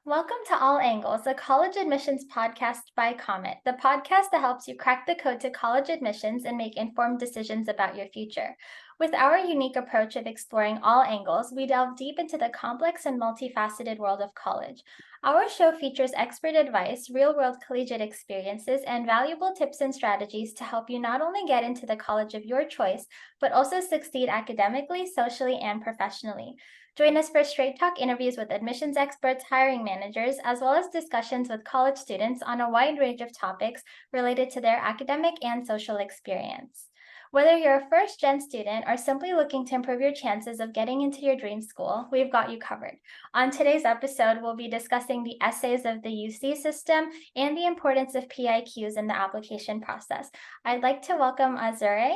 Welcome to All Angles, a college admissions podcast by Comet, the podcast that helps you crack the code to college admissions and make informed decisions about your future. With our unique approach of exploring all angles, we delve deep into the complex and multifaceted world of college. Our show features expert advice, real world collegiate experiences, and valuable tips and strategies to help you not only get into the college of your choice, but also succeed academically, socially, and professionally. Join us for straight talk interviews with admissions experts, hiring managers, as well as discussions with college students on a wide range of topics related to their academic and social experience. Whether you're a first gen student or simply looking to improve your chances of getting into your dream school, we've got you covered. On today's episode, we'll be discussing the essays of the UC system and the importance of PIQs in the application process. I'd like to welcome Azure.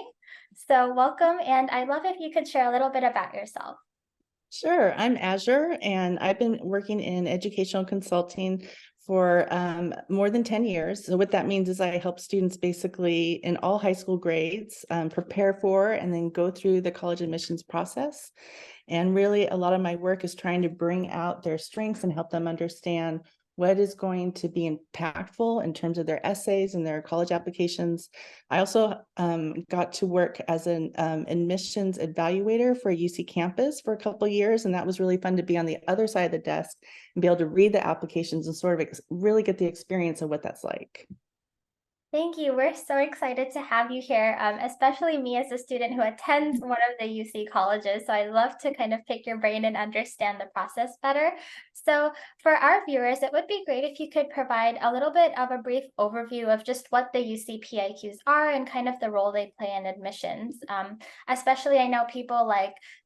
So, welcome, and I'd love if you could share a little bit about yourself. Sure, I'm Azure, and I've been working in educational consulting for more than 10 years. So what that means is I help students basically in all high school grades prepare for and then go through the college admissions process. And really, a lot of my work is trying to bring out their strengths and help them understand what is going to be impactful in terms of their essays and their college applications. I also got to work as an admissions evaluator for a UC campus for a couple of years, and that was really fun to be on the other side of the desk and be able to read the applications and sort of really get the experience of what that's like. Thank you. We're so excited to have you here, especially me as a student who attends one of the UC colleges. So I'd love to kind of pick your brain and understand the process better. So for our viewers, it would be great if you could provide a little bit of a brief overview of just what the UC PIQs are and kind of the role they play in admissions. Especially, I know people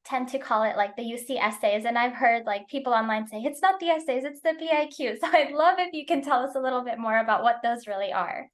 tend to call it like the UC essays, and I've heard like people online say it's not the essays, it's the PIQs. So I'd love if you can tell us a little bit more about what those really are.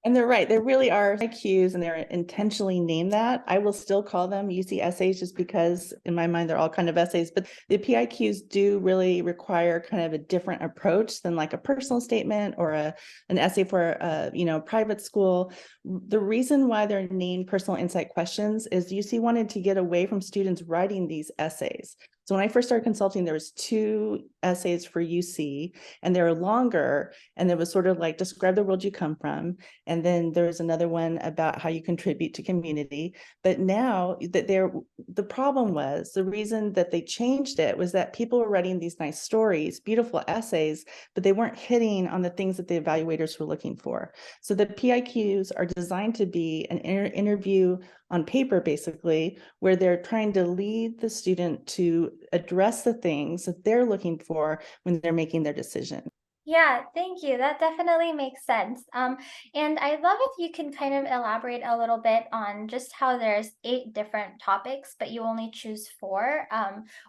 And they're right. There really are IQs, and they're intentionally named that. I will still call them UC essays just because in my mind, they're all kind of essays, but the PIQs do really require kind of a different approach than like a personal statement or an essay for a private school. The reason why they're named personal insight questions is UC wanted to get away from students writing these essays. So when I first started consulting, there was 2 essays for UC, and they were longer, and it was sort of like describe the world you come from. And then there's another one about how you contribute to community. But now that the problem was, the reason that they changed it was that people were writing these nice stories, beautiful essays, but they weren't hitting on the things that the evaluators were looking for. So the PIQs are designed to be an interview on paper, basically, where they're trying to lead the student to address the things that they're looking for when they're making their decision. Yeah, thank you. That definitely makes sense. And I'd love if you can kind of elaborate a little bit on just how there's 8 different topics, but you only choose 4.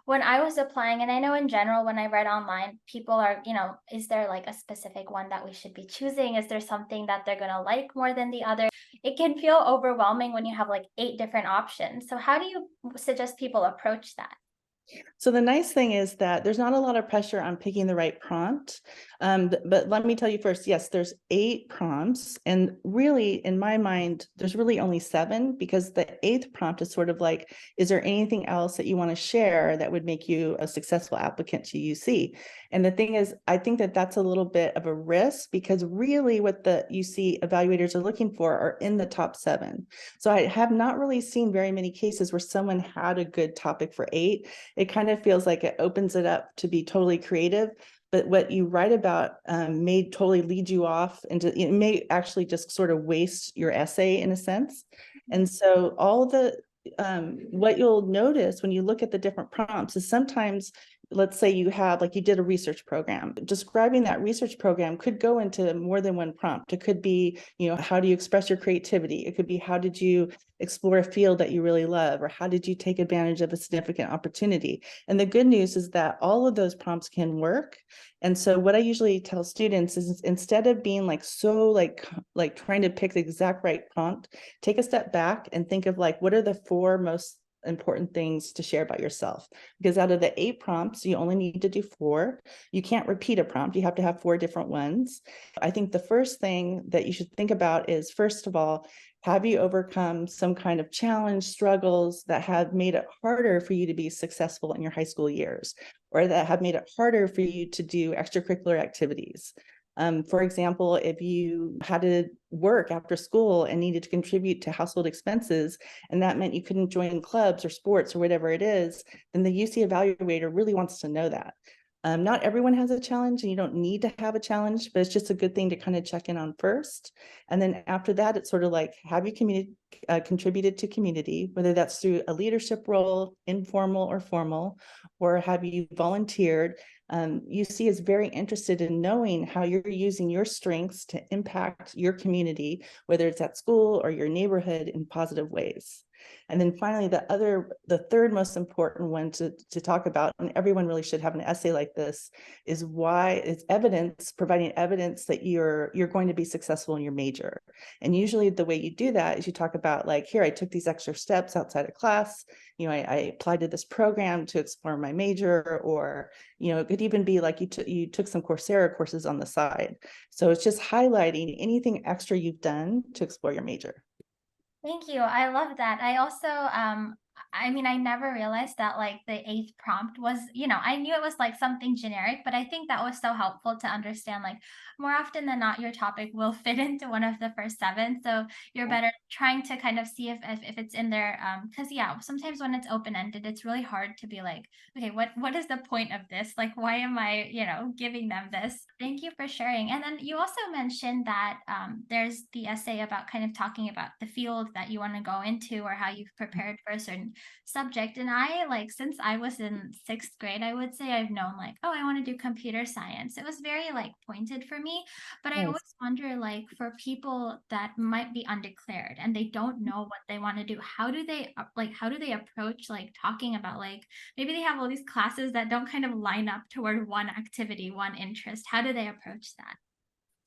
When I was applying, and I know in general, when I read online, people are, is there like a specific one that we should be choosing? Is there something that they're going to like more than the other? It can feel overwhelming when you have like 8 different options. So how do you suggest people approach that? So the nice thing is that there's not a lot of pressure on picking the right prompt. But let me tell you first, yes, there's 8 prompts. And really, in my mind, there's really only 7, because the 8th prompt is sort of like, is there anything else that you want to share that would make you a successful applicant to UC? And the thing is, I think that that's a little bit of a risk, because really what the UC evaluators are looking for are in the top 7. So I have not really seen very many cases where someone had a good topic for 8. It kind of feels like it opens it up to be totally creative, but what you write about may totally lead you off into, it may actually just sort of waste your essay in a sense. And so all the what you'll notice when you look at the different prompts is sometimes, let's say you have, like you did a research program, describing that research program could go into more than one prompt. It could be, how do you express your creativity? It could be, how did you explore a field that you really love? Or how did you take advantage of a significant opportunity? And the good news is that all of those prompts can work. And so what I usually tell students is, instead of being like trying to pick the exact right prompt, take a step back and think of like, what are the 4 most important things to share about yourself? Because out of the 8 prompts, you only need to do 4. You can't repeat a prompt. You have to have 4 different ones. I think the first thing that you should think about is, first of all, Have you overcome some kind of challenge, struggles that have made it harder for you to be successful in your high school years, or that have made it harder for you to do extracurricular activities? For example, if you had to work after school and needed to contribute to household expenses, and that meant you couldn't join clubs or sports or whatever it is, then the UC evaluator really wants to know that. Not everyone has a challenge, and you don't need to have a challenge, but it's just a good thing to kind of check in on first. And then after that, it's sort of like, have you contributed to community, whether that's through a leadership role, informal or formal, or have you volunteered? UC is very interested in knowing how you're using your strengths to impact your community, whether it's at school or your neighborhood, in positive ways. And then finally, the third most important one to talk about, and everyone really should have an essay like this, is why it's evidence, providing evidence that you're going to be successful in your major. And usually the way you do that is you talk about, like, here, I took these extra steps outside of class. I applied to this program to explore my major, or, it could even be like you took some Coursera courses on the side. So it's just highlighting anything extra you've done to explore your major. Thank you. I love that. I also, I mean, I never realized that like the eighth prompt was, I knew it was like something generic, but I think that was so helpful to understand, like, more often than not, your topic will fit into one of the first seven. So you're better trying to kind of see if it's in there. Cause yeah, sometimes when it's open-ended, it's really hard to be like, okay, what is the point of this? Like, why am I, giving them this? Thank you for sharing. And then you also mentioned that there's the essay about kind of talking about the field that you want to go into or how you've prepared for a certain subject. And I, like, since I was in sixth grade, I would say I've known, like, oh, I want to do computer science. It was very like pointed for me. But I always Nice. wonder, like, for people that might be undeclared and they don't know what they want to do, how do they approach like talking about, like, maybe they have all these classes that don't kind of line up toward one activity, one interest. How do they approach that?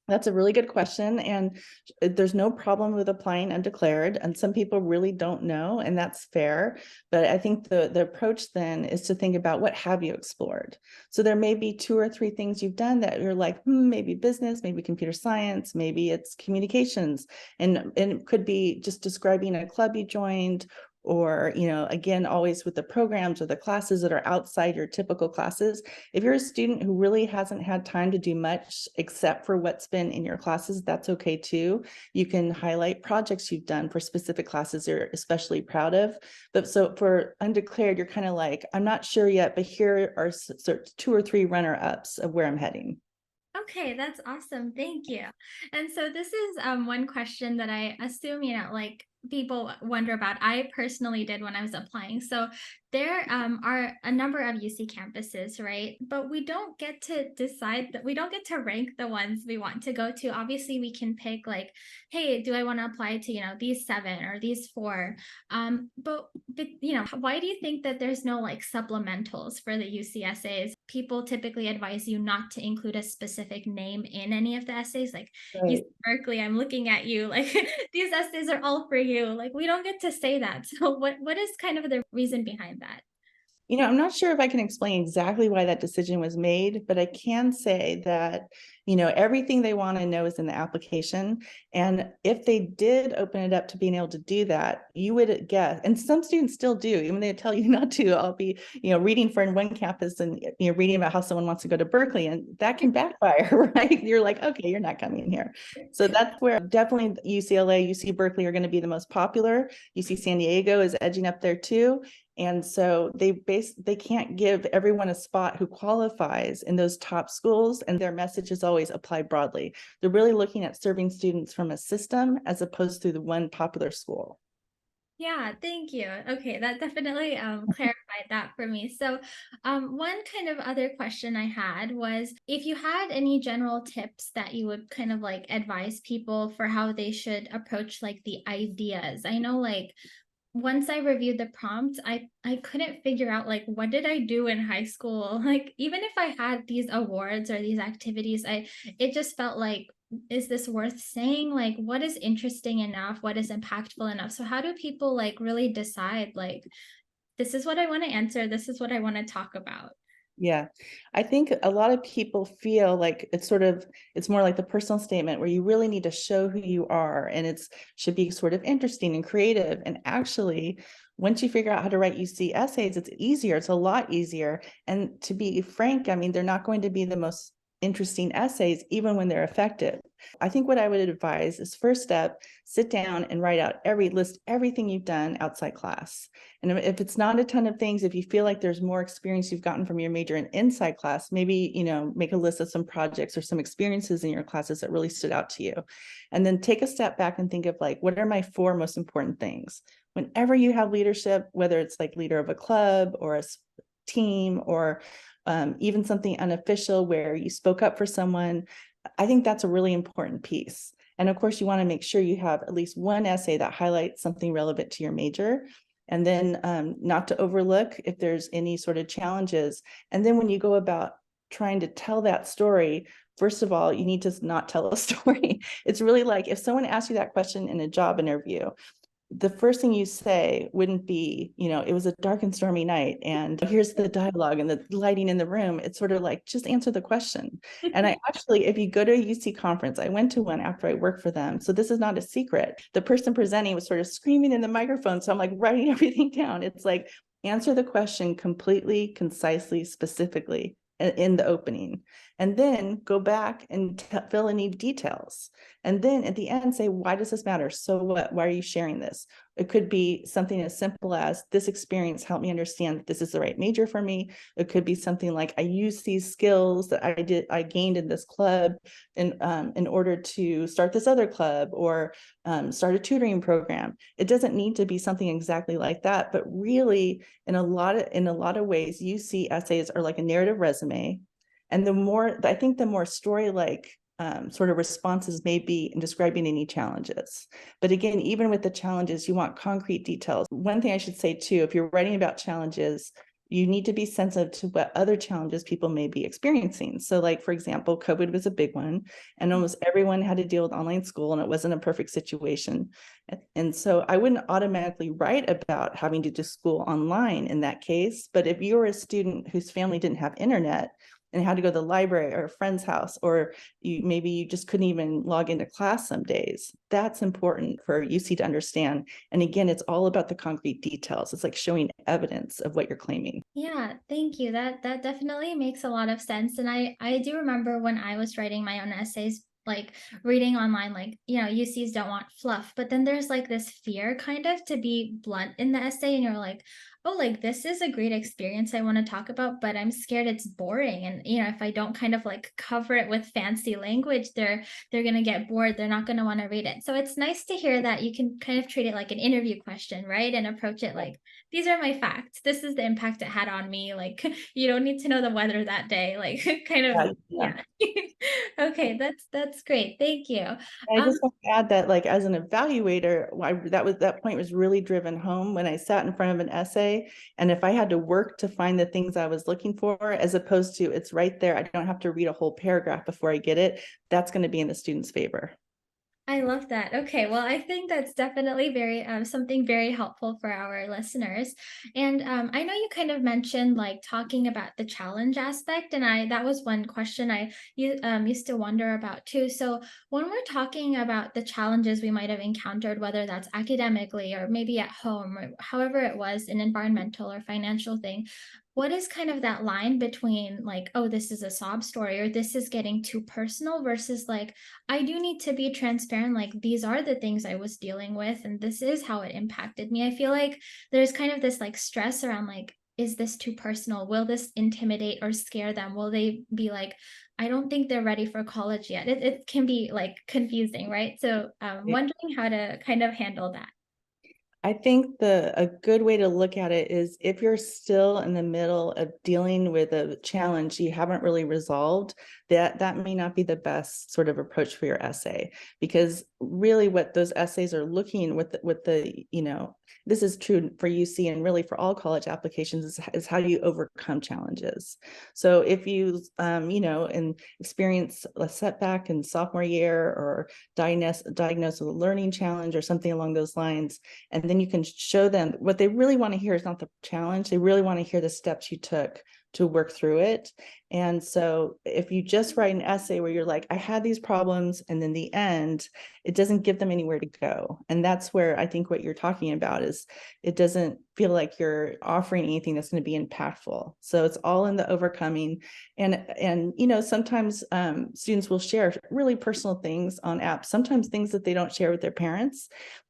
That's a really good question. And there's no problem with applying undeclared. And some people really don't know, and that's fair. But I think the approach then is to think about, what have you explored? So there may be 2 or 3 things you've done that you're like, maybe business, maybe computer science, maybe it's communications. And it could be just describing a club you joined, or, again, always with the programs or the classes that are outside your typical classes. If you're a student who really hasn't had time to do much except for what's been in your classes, that's okay too. You can highlight projects you've done for specific classes you're especially proud of. But so for undeclared, you're kind of like, I'm not sure yet, but here are 2 or 3 runner-ups of where I'm heading. Okay, that's awesome. Thank you. And so this is one question that I assume, like, people wonder about. I personally did when I was applying. So there are a number of UC campuses, right? But we don't get to decide that, we don't get to rank the ones we want to go to. Obviously, we can pick, like, hey, do I want to apply to, these 7 or these 4? But why do you think that there's no like supplementals for the UCSAs? People typically advise you not to include a specific name in any of the essays. Like, UC Right. Berkeley, I'm looking at you, like, these essays are all for you. Like, we don't get to say that. So what is kind of the reason behind that? I'm not sure if I can explain exactly why that decision was made, but I can say that, everything they want to know is in the application. And if they did open it up to being able to do that, you would guess, and some students still do, even they tell you not to. I'll be, reading for one campus and, reading about how someone wants to go to Berkeley, and that can backfire, right? You're like, okay, you're not coming here. So that's where definitely UCLA, UC Berkeley are going to be the most popular. UC San Diego is edging up there too. And so they can't give everyone a spot who qualifies in those top schools, and their message is always apply broadly. They're really looking at serving students from a system as opposed to the one popular school. Yeah, thank you. Okay, that definitely clarified that for me. So, one kind of other question I had was, if you had any general tips that you would kind of like advise people for how they should approach like the ideas. I know, like, once I reviewed the prompt, I couldn't figure out, like, what did I do in high school? Like, even if I had these awards or these activities, it just felt like, is this worth saying? Like, what is interesting enough? What is impactful enough? So how do people like really decide, like, this is what I want to answer, this is what I want to talk about? Yeah, I think a lot of people feel like it's more like the personal statement where you really need to show who you are, and it's should be sort of interesting and creative. And actually, once you figure out how to write UC essays, it's easier. It's a lot easier. And to be frank, I mean, they're not going to be the most interesting essays, even when they're effective. I think what I would advise is first step, sit down and write out list everything you've done outside class. And if it's not a ton of things, if you feel like there's more experience you've gotten from your major in inside class, maybe, make a list of some projects or some experiences in your classes that really stood out to you. And then take a step back and think of like, what are my 4 most important things? Whenever you have leadership, whether it's like leader of a club or a team or even something unofficial where you spoke up for someone, I think that's a really important piece. And of course, you want to make sure you have at least one essay that highlights something relevant to your major. And then not to overlook if there's any sort of challenges. And then when you go about trying to tell that story, first of all, you need to not tell a story. It's really like if someone asks you that question in a job interview, the first thing you say wouldn't be, it was a dark and stormy night and here's the dialogue and the lighting in the room. It's sort of like, just answer the question. And I actually, if you go to a UC conference, I went to one after I worked for them. So this is not a secret. The person presenting was sort of screaming in the microphone. So I'm like writing everything down. It's like, answer the question completely, concisely, specifically in the opening, and then go back and fill any details. And then at the end, say, why does this matter? So what? Why are you sharing this? It could be something as simple as this experience helped me understand that this is the right major for me. It could be something like I use these skills that I gained in this club in order to start this other club or start a tutoring program. It doesn't need to be something exactly like that, but really in a lot of ways, UC essays are like a narrative resume. And I think the more story-like sort of responses may be in describing any challenges. But again, even with the challenges, you want concrete details. One thing I should say too, if you're writing about challenges, you need to be sensitive to what other challenges people may be experiencing. So like, for example, COVID was a big one and almost everyone had to deal with online school and it wasn't a perfect situation. And so I wouldn't automatically write about having to do school online in that case. But if you're a student whose family didn't have internet and had to go to the library or a friend's house, or maybe you just couldn't even log into class some days, that's important for UC to understand. And again, it's all about the concrete details. It's like showing evidence of what you're claiming. Yeah, thank you. That definitely makes a lot of sense. And I do remember when I was writing my own essays, like reading online, like, UCs don't want fluff, but then there's like this fear kind of to be blunt in the essay, and you're like, oh, like this is a great experience I want to talk about, but I'm scared it's boring. And if I don't kind of like cover it with fancy language, they're gonna get bored. They're not gonna want to read it. So it's nice to hear that you can kind of treat it like an interview question, right? And approach it like, these are my facts. This is the impact it had on me. Like, you don't need to know the weather that day. Like, kind of, Yeah. yeah. Okay, that's great. Thank you. I Um, just want to add that, like, as an evaluator, that point was really driven home when I sat in front of an essay. And if I had to work to find the things I was looking for, as opposed to it's right there, I don't have to read a whole paragraph before I get it, that's going to be in the student's favor. I love that. Okay, well, I think that's definitely very something very helpful for our listeners. And I know you kind of mentioned like talking about the challenge aspect, and I that was one question used to wonder about too. So when we're talking about the challenges we might have encountered, whether that's academically or maybe at home or however it was, an environmental or financial thing, what is kind of that line between like, oh, this is a sob story or this is getting too personal versus like, I do need to be transparent. Like, these are the things I was dealing with, and this is how it impacted me. I feel like there's kind of this like stress around like, is this too personal? Will this intimidate or scare them? Will they be like, I don't think they're ready for college yet? It can be like confusing, right? So, wondering how to kind of handle that. I think a good way to look at it is if you're still in the middle of dealing with a challenge you haven't really resolved, that may not be the best sort of approach for your essay, because really what those essays are looking with the this is true for UC and really for all college applications is how do you overcome challenges. So if you and experience a setback in sophomore year or diagnosed with a learning challenge or something along those lines, and then you can show them what they really want to hear is not the challenge. They really want to hear the steps you took to work through it. And so if you just write an essay where you're like, I had these problems, and then the end, it doesn't give them anywhere to go. And that's where I think what you're talking about is it doesn't feel like you're offering anything that's going to be impactful. So it's all in the overcoming. And sometimes students will share really personal things on apps, sometimes things that they don't share with their parents.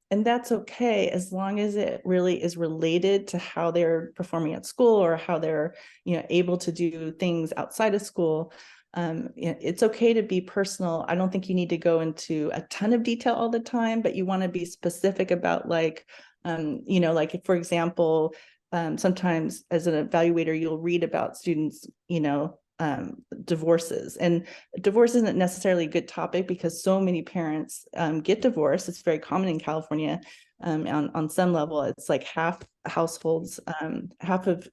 And that's okay, as long as it really is related to how they're performing at school, or how they're, able to do things outside of school. It's okay to be personal. I don't think you need to go into a ton of detail all the time, but you want to be specific about, like, like, for example, sometimes as an evaluator, you'll read about students, divorces, and divorce isn't necessarily a good topic because so many parents get divorced. It's very common in California. On some level, it's like half households, half of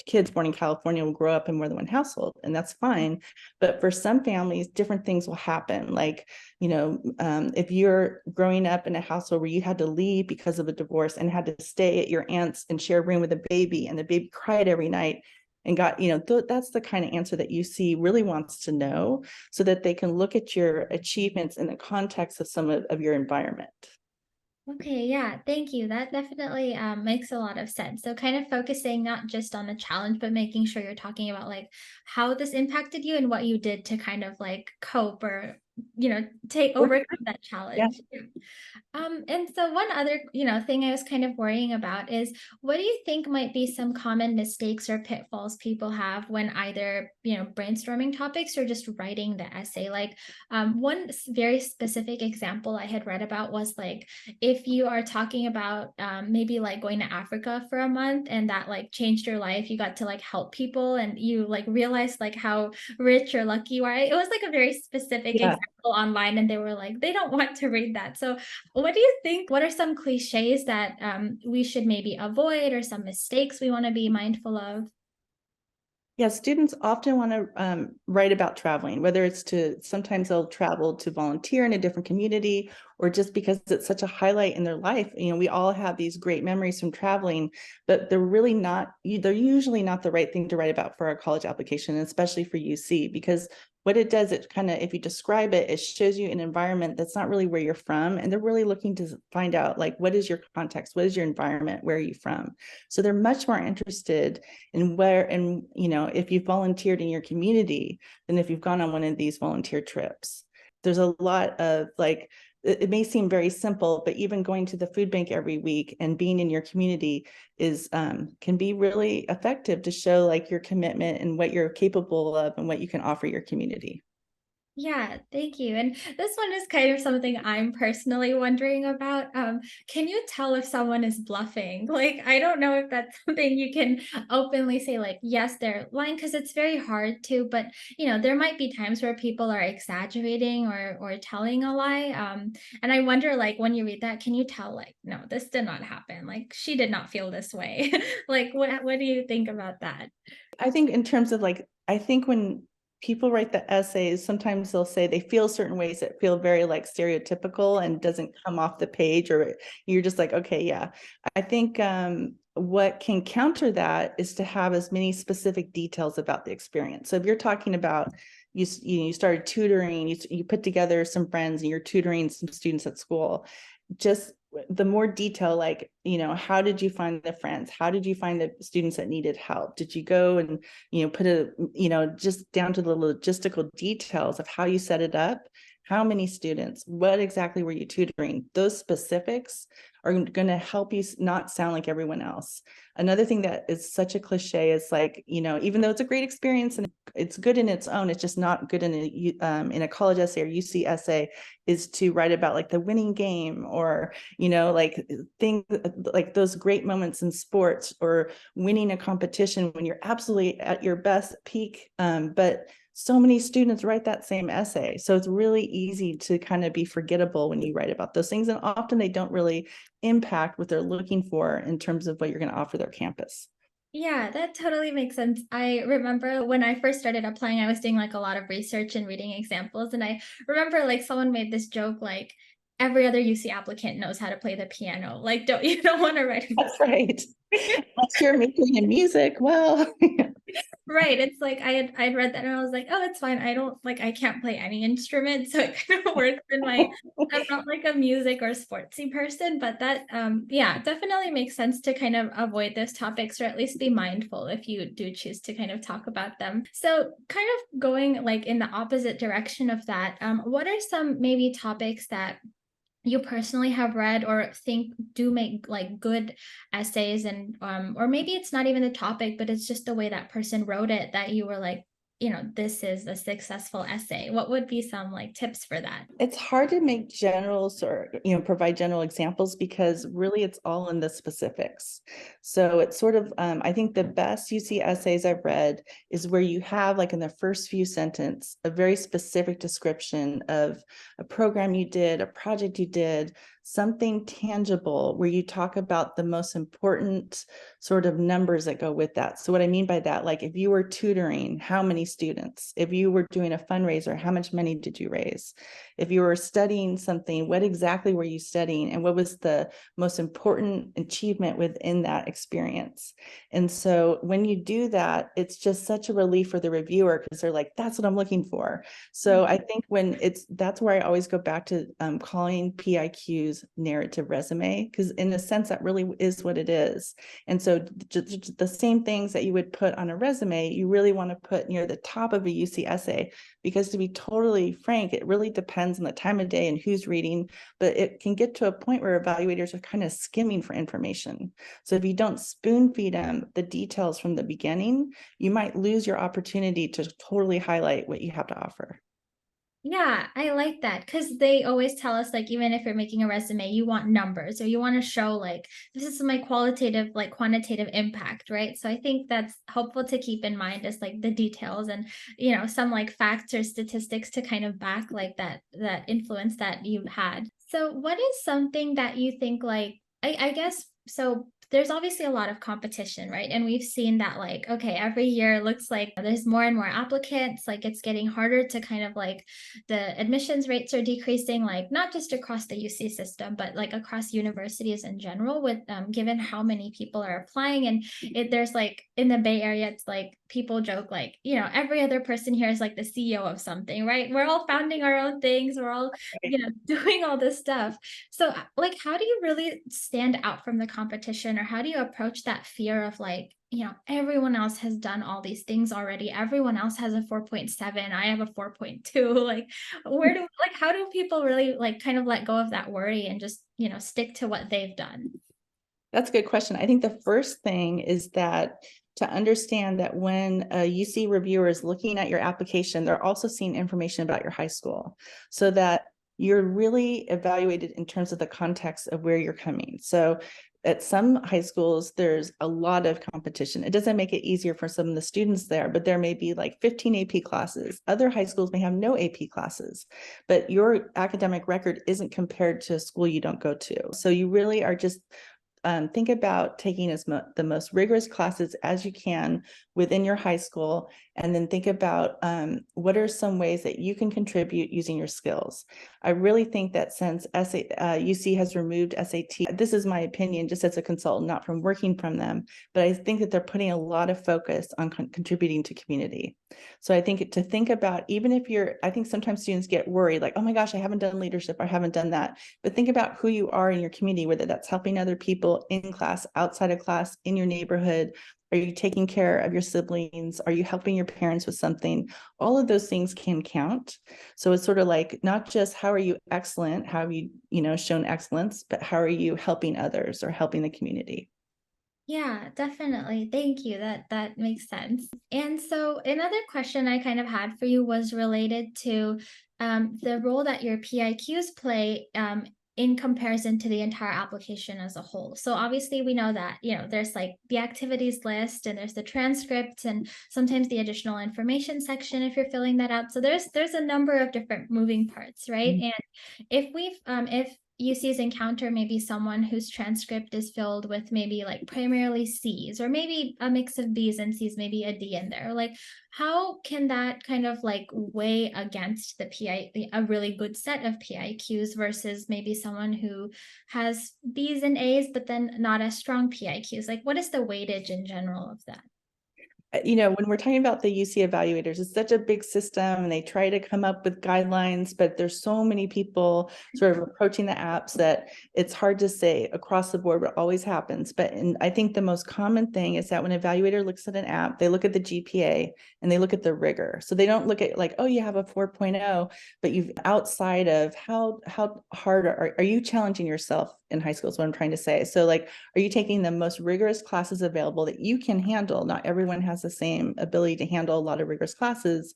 kids born in California will grow up in more than one household, and that's fine. But for some families, different things will happen. Like, if you're growing up in a household where you had to leave because of a divorce and had to stay at your aunt's and share a room with a baby, and the baby cried every night, and got, that's the kind of answer that UC really wants to know, so that they can look at your achievements in the context of some of your environment. Okay, yeah, thank you. That definitely makes a lot of sense. So, kind of focusing not just on the challenge, but making sure you're talking about like how this impacted you and what you did to kind of like cope or, take overcome that Yeah. challenge. Yeah. And so one other, thing I was kind of worrying about is what do you think might be some common mistakes or pitfalls people have when either, brainstorming topics or just writing the essay? Like, one very specific example I had read about was like if you are talking about maybe like going to Africa for a month and that like changed your life, you got to like help people and you like realized like how rich or lucky you are. It was like a very specific Yeah. example online, and they were like, they don't want to read that. So what do you think? What are some cliches that we should maybe avoid, or some mistakes we want to be mindful of? Yeah, students often want to write about traveling, whether it's sometimes they'll travel to volunteer in a different community, or just because it's such a highlight in their life. We all have these great memories from traveling, but they're usually not the right thing to write about for our college application, especially for UC, because what it does, it kind of, if you describe it, it shows you an environment that's not really where you're from. And they're really looking to find out, like, what is your context? What is your environment? Where are you from? So they're much more interested in if you volunteered in your community than if you've gone on one of these volunteer trips. There's a lot of, like, it may seem very simple, but even going to the food bank every week and being in your community can be really effective to show like your commitment and what you're capable of and what you can offer your community. Yeah, thank you. And this one is kind of something I'm personally wondering about. Can you tell if someone is bluffing? Like, I don't know if that's something you can openly say, like, yes, they're lying, because it's very hard to, but there might be times where people are exaggerating or telling a lie. And I wonder, like, when you read that, can you tell, like, no, this did not happen? Like, she did not feel this way. Like, what do you think about that? I think in terms of, like, I think when people write the essays, sometimes they'll say they feel certain ways that feel very like stereotypical and doesn't come off the page, or you're just like, okay, yeah. I think what can counter that is to have as many specific details about the experience. So if you're talking about you started tutoring, you put together some friends and you're tutoring some students at school, just the more detail, like, how did you find the friends? How did you find the students that needed help? Did you go and, put just down to the logistical details of how you set it up? How many students? What exactly were you tutoring? Those specifics are going to help you not sound like everyone else. Another thing that is such a cliche is, like, even though it's a great experience and it's good in its own, it's just not good in a college essay or UC essay, is to write about like the winning game, or like things like those great moments in sports, or winning a competition when you're absolutely at your best peak. But so many students write that same essay, so it's really easy to kind of be forgettable when you write about those things, and often they don't really impact what they're looking for in terms of what you're going to offer their campus. Yeah, that totally makes sense. I remember when I first started applying, I was doing like a lot of research and reading examples. And I remember like someone made this joke like every other UC applicant knows how to play the piano. Like, don't you don't want to write about That's right. Unless you're making in music, well. Right. It's like I'd read that and I was like, oh, it's fine. I can't play any instrument. So it kind of works in my I'm not like a music or sportsy person, but that yeah, definitely makes sense to kind of avoid those topics or at least be mindful if you do choose to kind of talk about them. So kind of going like in the opposite direction of that, what are some maybe topics that you personally have read or think do make like good essays and or maybe it's not even the topic but it's just the way that person wrote it that you were like, this is a successful essay. What would be some like tips for that? It's hard to make generals or, provide general examples because really it's all in the specifics. So it's sort of, I think the best UC essays I've read is where you have like in the first few sentences, a very specific description of a program you did, a project you did, something tangible where you talk about the most important sort of numbers that go with that. So what I mean by that, like if you were tutoring, how many students? If you were doing a fundraiser, how much money did you raise? If you were studying something, what exactly were you studying? And what was the most important achievement within that experience? And so when you do that, it's just such a relief for the reviewer because they're like, that's what I'm looking for. So I think that's where I always go back to calling PIQs narrative resume, because in a sense, that really is what it is. And so just the same things that you would put on a resume, you really want to put near the top of a UC essay, because to be totally frank, it really depends on the time of day and who's reading, but it can get to a point where evaluators are kind of skimming for information. So if you don't spoon feed them the details from the beginning, you might lose your opportunity to totally highlight what you have to offer. Yeah, I like that because they always tell us like even if you're making a resume, you want numbers or you want to show like this is my qualitative like quantitative impact, right? So I think that's helpful to keep in mind as like the details and some like facts or statistics to kind of back like that influence that you had. So what is something that you think like I guess so there's obviously a lot of competition, right? And we've seen that like, okay, every year it looks like there's more and more applicants, like it's getting harder to kind of like the admissions rates are decreasing, like not just across the UC system, but like across universities in general, with given how many people are applying. And there's like in the Bay Area, it's like people joke like, every other person here is like the CEO of something, right? We're all founding our own things. We're all, doing all this stuff. So like, how do you really stand out from the competition or how do you approach that fear of like, everyone else has done all these things already. Everyone else has a 4.7. I have a 4.2. Like, how do people really like kind of let go of that worry and just, stick to what they've done? That's a good question. I think the first thing is that to understand that when a UC reviewer is looking at your application, they're also seeing information about your high school, so that you're really evaluated in terms of the context of where you're coming. So at some high schools, there's a lot of competition. It doesn't make it easier for some of the students there, but there may be like 15 AP classes. Other high schools may have no AP classes, but your academic record isn't compared to a school you don't go to. So you really are just think about taking the most rigorous classes as you can within your high school, and then think about what are some ways that you can contribute using your skills. I really think that since UC has removed SAT, this is my opinion just as a consultant, not from working from them, but I think that they're putting a lot of focus on contributing to community. So I think to think about, even if I think sometimes students get worried like, oh my gosh, I haven't done leadership, I haven't done that. But think about who you are in your community, whether that's helping other people in class, outside of class, in your neighborhood. Are you taking care of your siblings? Are you helping your parents with something? All of those things can count. So it's sort of like not just how are you excellent, how have you, shown excellence, but how are you helping others or helping the community? Yeah, definitely. Thank you. That makes sense. And so another question I kind of had for you was related to the role that your PIQs play in comparison to the entire application as a whole. So obviously we know that, there's like the activities list and there's the transcript and sometimes the additional information section if you're filling that out. So there's a number of different moving parts, right? Mhm. And if UCs encounter maybe someone whose transcript is filled with maybe like primarily C's or maybe a mix of B's and C's, maybe a D in there. Like, how can that kind of like weigh against a really good set of PIQs versus maybe someone who has B's and A's, but then not as strong PIQs? Like, what is the weightage in general of that? when we're talking about the UC evaluators, it's such a big system and they try to come up with guidelines, but there's so many people sort of approaching the apps that it's hard to say across the board what always happens. But I think the most common thing is that when an evaluator looks at an app, they look at the GPA and they look at the rigor. So they don't look at like, oh, you have a 4.0, but you've outside of how hard are you challenging yourself in high school is what I'm trying to say. So like, are you taking the most rigorous classes available that you can handle? Not everyone has the same ability to handle a lot of rigorous classes.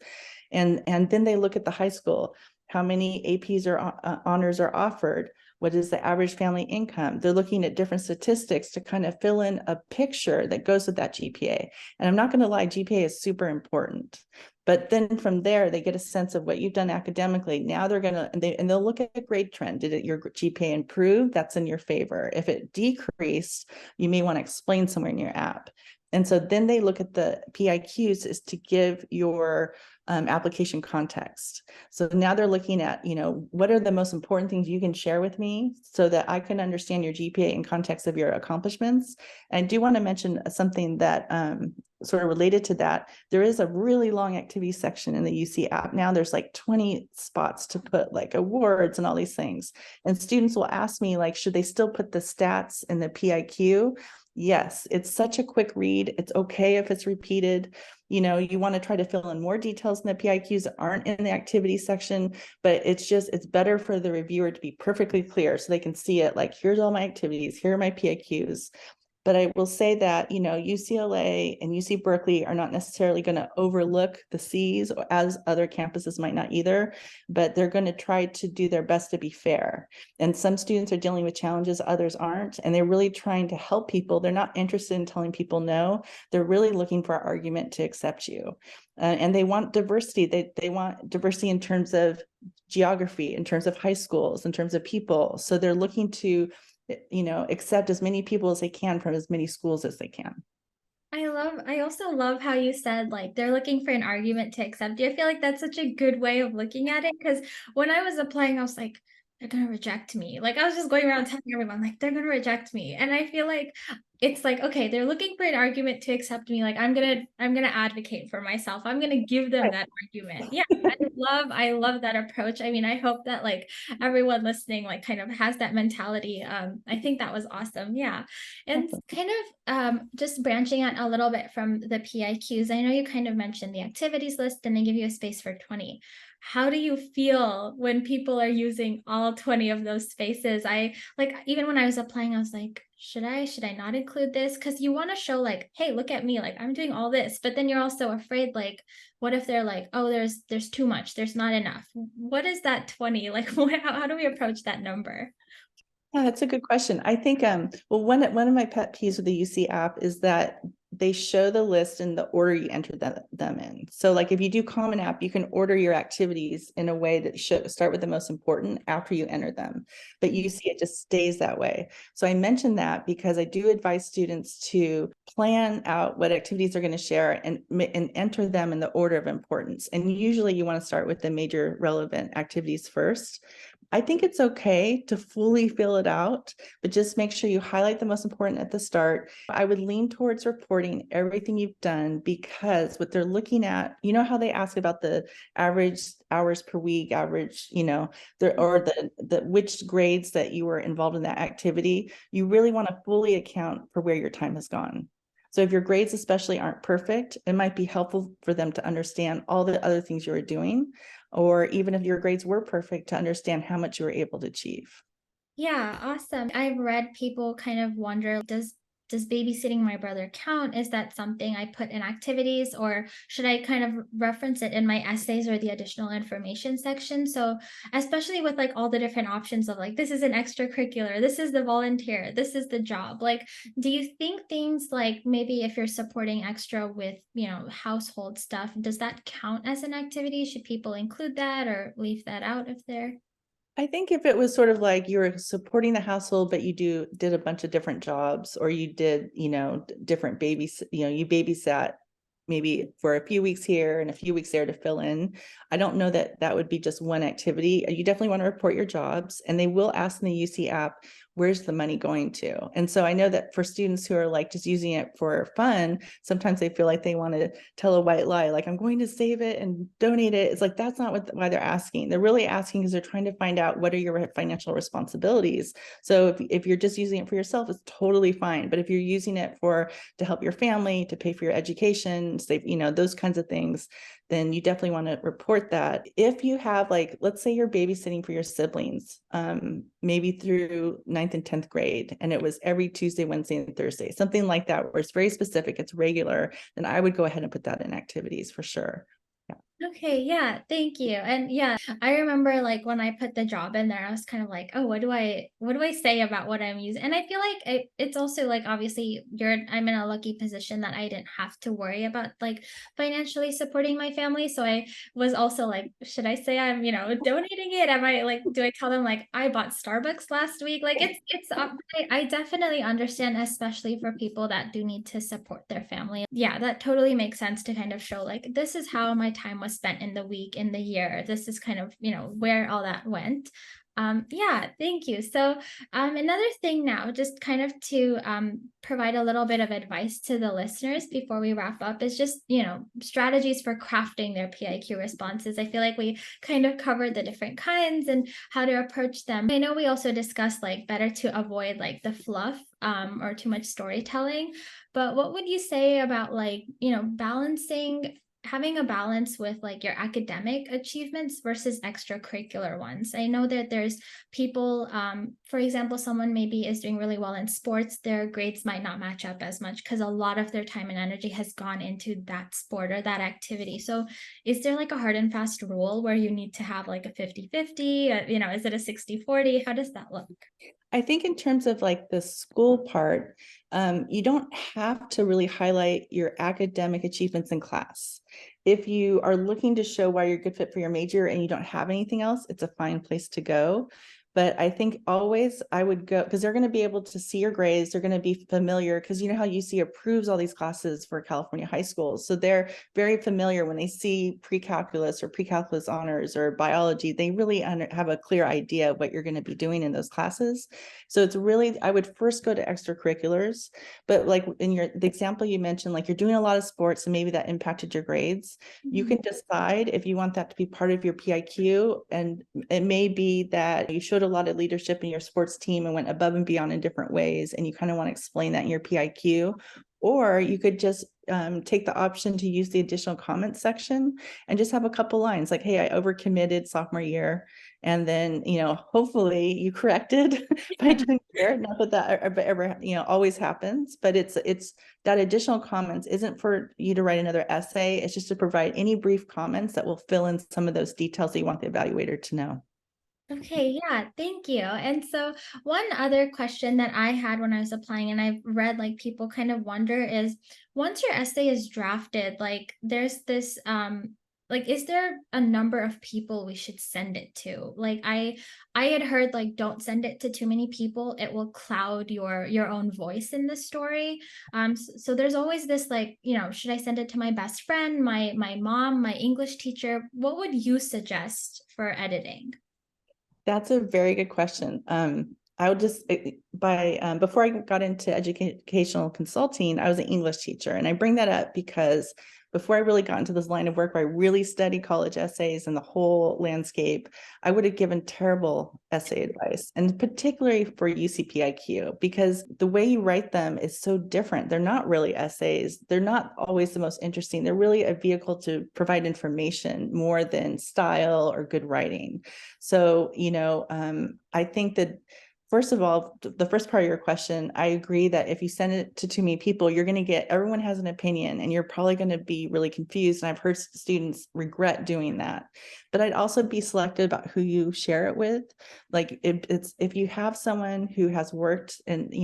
And then they look at the high school, how many APs or honors are offered, what is the average family income. They're looking at different statistics to kind of fill in a picture that goes with that GPA. And I'm not going to lie, GPA is super important. But then from there, they get a sense of what you've done academically. Now they're going to, and they'll look at grade trend. Did your GPA improve? That's in your favor. If it decreased, you may want to explain somewhere in your app. And so then they look at the PIQs is to give your application context. So now they're looking at, what are the most important things you can share with me so that I can understand your GPA in context of your accomplishments. And I do want to mention something that sort of related to that. There is a really long activity section in the UC app. Now there's like 20 spots to put like awards and all these things. And students will ask me like, should they still put the stats in the PIQ? Yes, it's such a quick read. It's okay if it's repeated. You want to try to fill in more details in the PIQs that aren't in the activity section, but it's better for the reviewer to be perfectly clear so they can see it like, here's all my activities, here are my PIQs. But I will say that, UCLA and UC Berkeley are not necessarily going to overlook the Cs, as other campuses might not either, but they're going to try to do their best to be fair. And some students are dealing with challenges, others aren't, and they're really trying to help people. They're not interested in telling people no. They're really looking for an argument to accept you. And they want diversity. They want diversity in terms of geography, in terms of high schools, in terms of people. So they're looking to accept as many people as they can from as many schools as they can. I also love how you said like they're looking for an argument to accept you. I feel like that's such a good way of looking at it, because when I was applying, I was like, they're gonna reject me. Like I was just going around telling everyone like they're gonna reject me. And I feel like it's like, okay, they're looking for an argument to accept me. Like I'm gonna advocate for myself. I'm gonna give them that argument. Yeah, I love that approach. I mean, I hope that like everyone listening like kind of has that mentality. I think that was awesome. Yeah. And kind of just branching out a little bit from the PIQs, I know you kind of mentioned the activities list and they give you a space for 20. How do you feel when people are using all 20 of those spaces? I like, even when I was applying, I was like, should I not include this? Because you want to show like, hey, look at me, like I'm doing all this, but then you're also afraid like, what if they're like, oh, there's too much, there's not enough. What is that 20? Like how do we approach that number? Yeah, that's a good question. I think, well, one of my pet peeves with the UC app is that they show the list in the order you enter them in. So like if you do Common App, you can order your activities in a way that start with the most important after you enter them. But UC, it just stays that way. So I mentioned that because I do advise students to plan out what activities they're going to share and enter them in the order of importance. And usually you want to start with the major relevant activities first. I think it's okay to fully fill it out, but just make sure you highlight the most important at the start. I would lean towards reporting everything you've done, because what they're looking at, how they ask about the average hours per week, average, or the which grades that you were involved in that activity, you really want to fully account for where your time has gone. So if your grades especially aren't perfect, it might be helpful for them to understand all the other things you were doing, or even if your grades were perfect, to understand how much you were able to achieve. Yeah, awesome. I've read people kind of wonder, does babysitting my brother count? Is that something I put in activities, or should I kind of reference it in my essays or the additional information section? So especially with like all the different options of like, this is an extracurricular, this is the volunteer, this is the job. Like, do you think things like maybe if you're supporting extra with, household stuff, does that count as an activity? Should people include that or leave that out if they're I think if it was sort of like you were supporting the household, but you did a bunch of different jobs, or you did, different babies, you babysat maybe for a few weeks here and a few weeks there to fill in. I don't know that that would be just one activity. You definitely want to report your jobs, and they will ask in the UC app, where's the money going to? And so I know that for students who are like just using it for fun, sometimes they feel like they want to tell a white lie, like I'm going to save it and donate it. It's like, that's not why they're asking. They're really asking because they're trying to find out what are your financial responsibilities. So if you're just using it for yourself, it's totally fine. But if you're using it to help your family, to pay for your education, save, those kinds of things, then you definitely want to report that. If you have, like, let's say you're babysitting for your siblings, maybe through 9th and 10th grade, and it was every Tuesday, Wednesday, and Thursday, something like that, where it's very specific, it's regular, then I would go ahead and put that in activities for sure. Okay, yeah, thank you. And yeah, I remember like when I put the job in there, I was kind of like, oh, what do I say about what I'm using? And I feel like it's also like obviously I'm in a lucky position that I didn't have to worry about like financially supporting my family. So I was also like, should I say I'm, donating it? Am I like, do I tell them like I bought Starbucks last week? Like I definitely understand, especially for people that do need to support their family. Yeah, that totally makes sense to kind of show like this is how my time was spent in the week, in the year. This is kind of, where all that went. Yeah, thank you. So another thing now, just kind of to provide a little bit of advice to the listeners before we wrap up is just, strategies for crafting their PIQ responses. I feel like we kind of covered the different kinds and how to approach them. I know we also discussed like better to avoid like the fluff or too much storytelling, but what would you say about like, having a balance with like your academic achievements versus extracurricular ones? I know that there's people, for example, someone maybe is doing really well in sports, their grades might not match up as much because a lot of their time and energy has gone into that sport or that activity. So is there like a hard and fast rule where you need to have like a 50-50? Is it a 60-40? How does that look? I think in terms of like the school part, you don't have to really highlight your academic achievements in class. If you are looking to show why you're a good fit for your major and you don't have anything else, it's a fine place to go. But I think always I would go, because they're going to be able to see your grades. They're going to be familiar, because you know how UC approves all these classes for California high schools. So they're very familiar when they see pre-calculus or pre-calculus honors or biology, they really have a clear idea of what you're going to be doing in those classes. So it's really, I would first go to extracurriculars, but like in the example you mentioned, like you're doing a lot of sports and maybe that impacted your grades. You can decide if you want that to be part of your PIQ, and it may be that you showed a lot of leadership in your sports team and went above and beyond in different ways, and you kind of want to explain that in your PIQ. Or you could just take the option to use the additional comments section and just have a couple lines like, hey, I overcommitted sophomore year. And then, hopefully you corrected by doing care. Not that that ever, always happens, but it's that additional comments isn't for you to write another essay. It's just to provide any brief comments that will fill in some of those details that you want the evaluator to know. Okay, yeah, thank you. And so one other question that I had when I was applying, and I've read like people kind of wonder is once your essay is drafted, like there's this like is there a number of people we should send it to? Like I had heard like don't send it to too many people. It will cloud your own voice in the story. So there's always this like, should I send it to my best friend, my mom, my English teacher? What would you suggest for editing? That's a very good question. I would just before I got into educational consulting, I was an English teacher, and I bring that up because before I really got into this line of work where I really studied college essays and the whole landscape, I would have given terrible essay advice, and particularly for UCPIQ, because the way you write them is so different. They're not really essays. They're not always the most interesting. They're really a vehicle to provide information more than style or good writing. So, I think that first of all, the first part of your question, I agree that if you send it to too many people, you're going to get, everyone has an opinion and you're probably going to be really confused. And I've heard students regret doing that. But I'd also be selective about who you share it with. Like if you have someone who has worked and,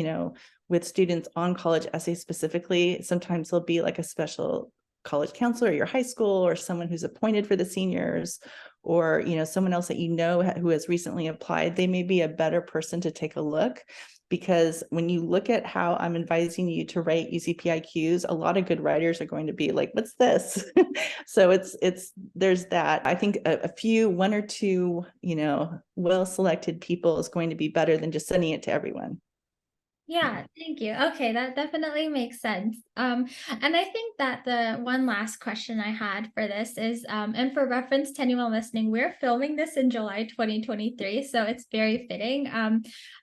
with students on college essays specifically, sometimes there'll be like a special college counselor at your high school, or someone who's appointed for the seniors, or someone else that who has recently applied. They may be a better person to take a look. because when you look at how I'm advising you to write UCPIQs, a lot of good writers are going to be like, what's this? So there's that. I think a few, one or two, well-selected people is going to be better than just sending it to everyone. Yeah, thank you. Okay, that definitely makes sense. And I think that the one last question I had for this is, and for reference to anyone listening, we're filming this in July 2023, so it's very fitting.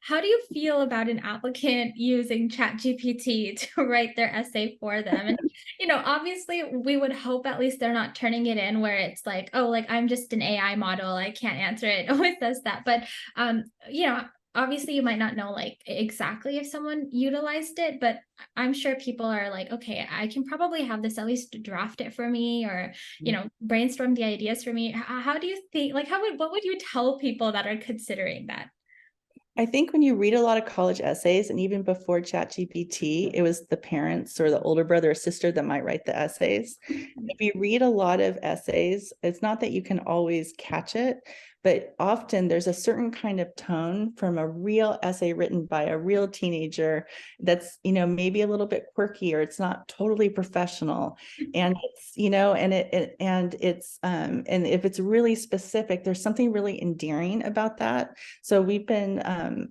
How do you feel about an applicant using ChatGPT to write their essay for them? And, obviously we would hope at least they're not turning it in where it's like, oh, like I'm just an AI model, I can't answer it. It always says that. But, you know, obviously you might not know like exactly if someone utilized it, but I'm sure people are like, okay, I can probably have this at least draft it for me, or brainstorm the ideas for me. How do you think, like, what would you tell people that are considering that? I think when you read a lot of college essays, and even before ChatGPT, it was the parents or the older brother or sister that might write the essays. If you read a lot of essays, it's not that you can always catch it, but often there's a certain kind of tone from a real essay written by a real teenager that's, maybe a little bit quirky, or it's not totally professional. And and if it's really specific, there's something really endearing about that. So we've been,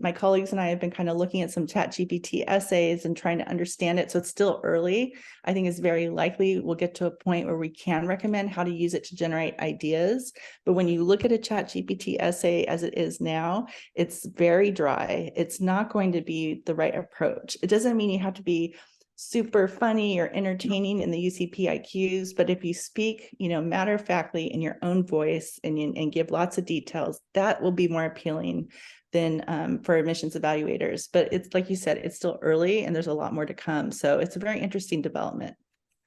my colleagues and I have been kind of looking at some ChatGPT essays and trying to understand it. So it's still early. I think it's very likely we'll get to a point where we can recommend how to use it to generate ideas. But when you look at a ChatGPT essay as it is now, it's very dry. It's not going to be the right approach. It doesn't mean you have to be super funny or entertaining in the UCPIQs, but if you speak, matter-of-factly in your own voice and give lots of details, that will be more appealing than for admissions evaluators. But it's like you said, it's still early and there's a lot more to come. So it's a very interesting development.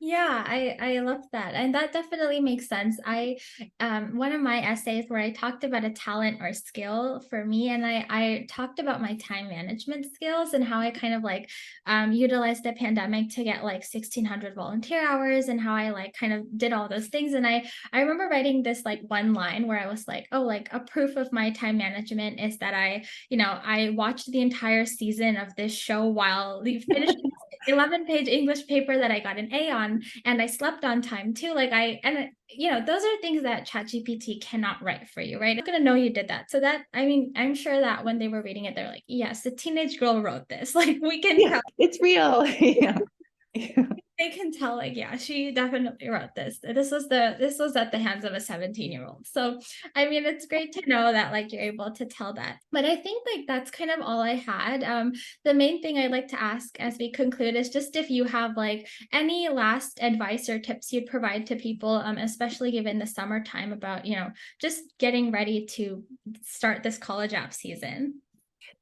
Yeah, I love that. And that definitely makes sense. One of my essays where I talked about a talent or skill for me, and I talked about my time management skills and how I kind of like utilized the pandemic to get like 1,600 volunteer hours, and how I like kind of did all those things. And I remember writing this like one line where I was like, oh, like a proof of my time management is that I watched the entire season of this show while finishing 11-page English paper that I got an A on, and I slept on time too. Those are things that ChatGPT cannot write for you, right? It's gonna know you did that. So that, I mean, I'm sure that when they were reading it, they're like, yes, a teenage girl wrote this. Like we can Yeah, tell. it's real. Yeah. They can tell, like, yeah, she definitely wrote this. This was at the hands of a 17-year-old. So I mean, it's great to know that like you're able to tell that. But I think like that's kind of all I had. The main thing I'd like to ask as we conclude is just if you have like any last advice or tips you'd provide to people, especially given the summertime, about just getting ready to start this college app season.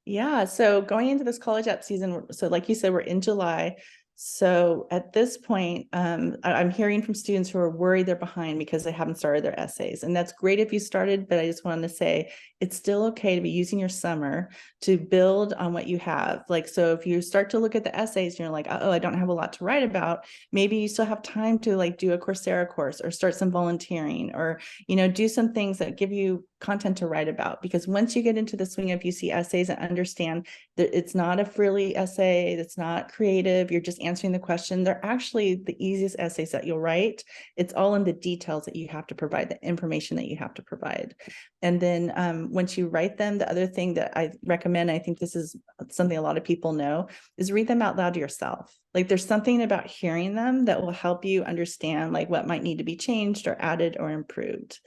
Yeah. So going into this college app season, so like you said, we're in July. So at this point, I'm hearing from students who are worried they're behind because they haven't started their essays. And that's great if you started, but I just wanted to say it's still okay to be using your summer to build on what you have. Like, so if you start to look at the essays and you're like, oh, I don't have a lot to write about, maybe you still have time to like do a Coursera course or start some volunteering, or, do some things that give you content to write about. Because once you get into the swing of UC essays and understand that it's not a frilly essay, that's not creative, you're just answering the question, they're actually the easiest essays that you'll write. It's all in the details that you have to provide, the information that you have to provide. And then once you write them, the other thing that I recommend, I think this is something a lot of people know, is read them out loud to yourself. Like there's something about hearing them that will help you understand like what might need to be changed or added or improved.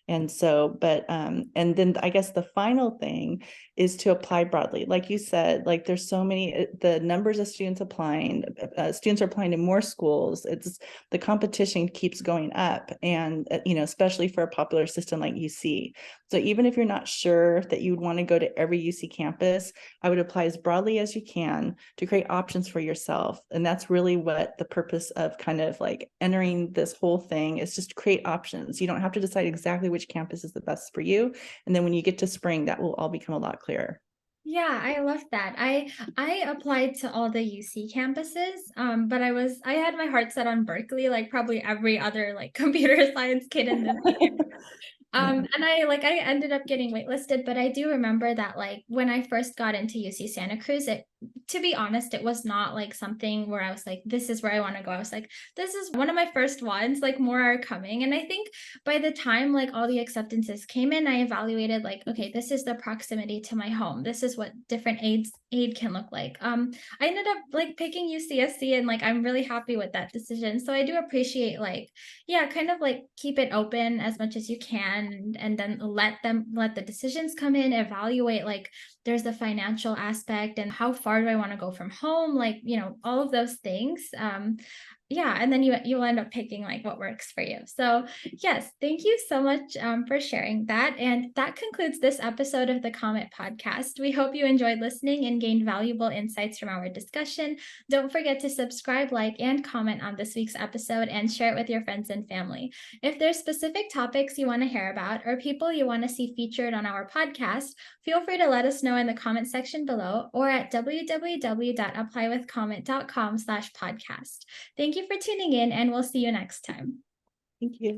And so, and then I guess the final thing is to apply broadly. Like you said, like there's so many, the numbers of students applying, students are applying to more schools. The competition keeps going up, and, especially for a popular system like UC. So even if you're not sure that you would want to go to every UC campus, I would apply as broadly as you can to create options for yourself. And that's really what the purpose of kind of like entering this whole thing is, just to create options. You don't have to decide exactly which campus is the best for you. And then when you get to spring, that will all become a lot clearer. Yeah, I love that. I applied to all the UC campuses, but I had my heart set on Berkeley, like probably every other like computer science kid in the And I ended up getting waitlisted, but I do remember that like when I first got into UC Santa Cruz, to be honest, it was not like something where I was like, this is where I want to go. I was like, this is one of my first ones, like more are coming. And I think by the time like all the acceptances came in, I evaluated like, okay, this is the proximity to my home. This is what different aid can look like. I ended up like picking UCSC, and like I'm really happy with that decision. So I do appreciate like, yeah, kind of like keep it open as much as you can, and then let the decisions come in, evaluate like there's the financial aspect and how far do I want to go from home, like, all of those things. Yeah, and then you'll end up picking like what works for you. So yes, thank you so much for sharing that. And that concludes this episode of the Comet Podcast. We hope you enjoyed listening and gained valuable insights from our discussion. Don't forget to subscribe, like, and comment on this week's episode, and share it with your friends and family. If there's specific topics you want to hear about or people you want to see featured on our podcast, feel free to let us know in the comment section below or at www.applywithcomet.com/podcast. Thank you for tuning in, and we'll see you next time. Thank you.